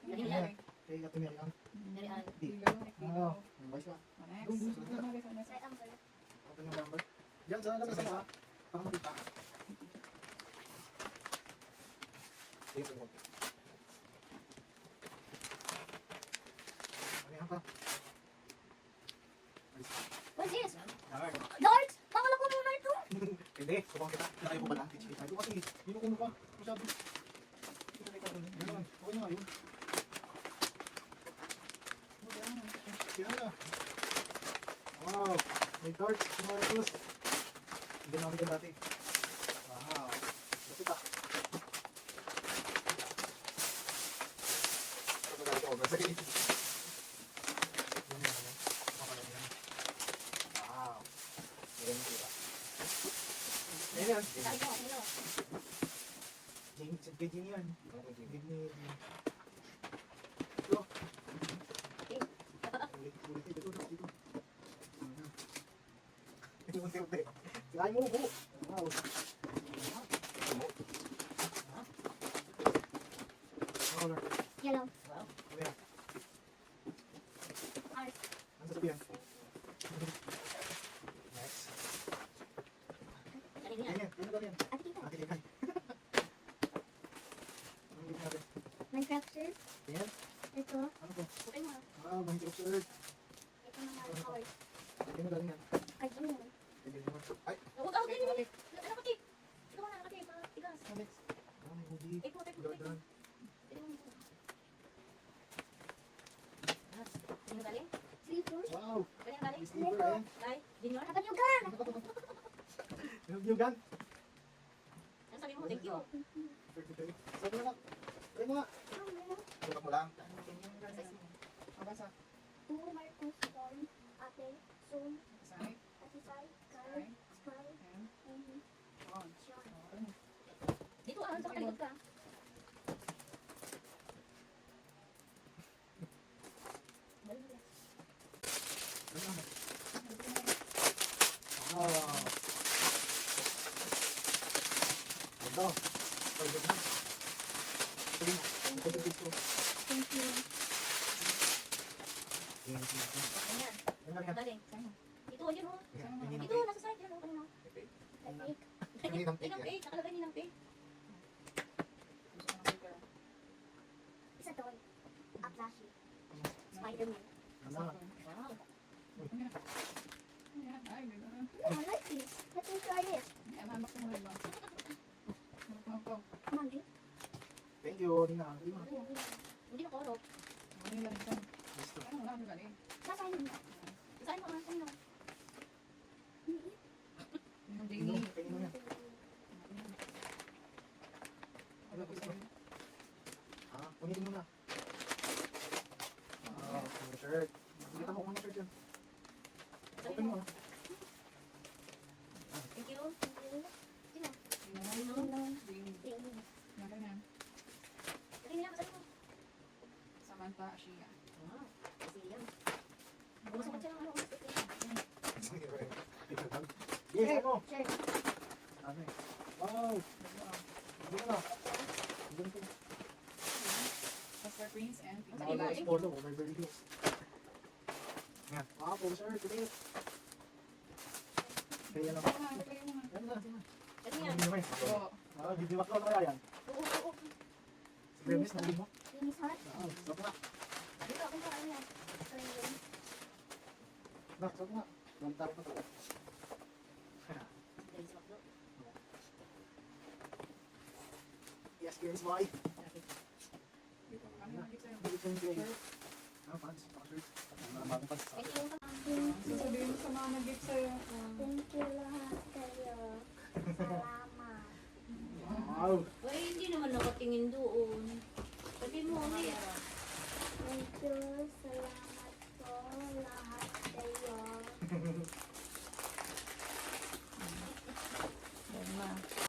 Kay Ate Mary Ann. Di. Oo. Vice ka. Open yung number. Diyan sa labas sa para makita. Sige po. Ano yan pa? What's this? Dark. Darts? Bawal ako ng Naruto. Hindi, subang kita. Tayo po pala. Teach kita. Kasi binukuno pa. Masyado. Ganun. Okay na yun. Kaya na. Wow. May darts. Sumarapos. Hindi namin ka dati. Wow. Lapit ah. Ito na ito. Basta kayo. Wow. Ganyan kita. Ayun yan. Kay Jimmy yan. Jimmy. Ito. Ulit dito. Unti-unti. Sirahin mo po. Wow. Color. Yellow. Wow. Ano yan? Heart. Ano sasabihan? Next. Ganyan. Ganyan. Ate Tita. Ate Likan. Anong gawin natin? Minecraft shirt. Ganyan. Ito. Ano po? Okay mo. Wow, Minecraft shirt. Ito naman colors. Ganyan galing yan. Ay, Jimmy. Ganyan naman. Ay! Huwag ako ganyan. Ano kati? Ito mo na, kati. Tigas. Alex. Ah, may hoodie. Ito mo, ito mo. Jordan. Ito mo. Sino galing? Sleepers. Wow! Ganyan galing? May slipper eh. Ay, Junior. Kapanyugan. Yung gun. Ano sabi mo? Thank you. Sabi mo na. Try mo nga. Tulak mo lang. Mabasa. To Marcos, Paul, Ate, Soon, Side. Ate Sai, Sky, Sky, And and on. Sean. Dito ah, sa kalikot ka. Wow. Ganda. Ay, ganda. Sabi mo. Ganda dito. Thank you. Yan. Ayan. Yan. Galing. Ito, ayun oh. Tingin ng Ito, nasa side yan oh. Kanina. cake. Like, Tingin ng cake Ninang yan. cake. Nakalagay ninang cake. Gusto ko ng paper. It's a toy. A plushie. Spider-Man. Ano? Wow. Ayan. Ay, ganda na. Oh, I like this. Let me try this. Ayan, hamak mo rin ba? Hamak mo. Come on, dude. Thank you. Tingnan. Tingnan. Hindi na korok. Ano yung galing dyan? Gusto. Ano, wala akong galing. Sasayin mo. Sasayin mo. Sasayin mo. Yung Tingnan. daily. Tingnan mo yan. Ano ko sa'yo? Ah, punitin mo na. Wow. Yung shirt. Kita mo kung ano shirt yan. Open mo. Thank you. Thank you. Sino? Tingnan mo. Daily. Yan, ganyan. Sasayin nila. Sasayin mo. Samantha, Ashia. Wow. Kasi yan. Bumasok siya ng ano. Yes, ano? Shirt. Ano eh? Wow. Hindi na. Ganito. Pastor Prince and Ang Mga sabi mo, polo, may Beverly Hills. Yan. Ah, polo shirt. Tuloy. Kaya lang. Oo nga, lagay mo nga. Yan na. Kasi Ano yan. naman? Oo. Ah, bibiwak ko na kaya yan. Oo, oo, oo. Si Bernis, nabili mo? Linis heart. Ah, stop na. Dito, ako sa ano yan. Ito yung Na, stop na. Lantar pa to. Grace Macdo. Yes, Bernis, boy. Ano yung gift sa'yo? Bili ko yung gray. Ah, pants. Mga shirt. Mga bagong pants. Thank you. Sasabihin mo sa mga nag-gift sa'yo. Thank you lahat kayo. Salamat. Wow. Ay, hindi naman nakatingin doon.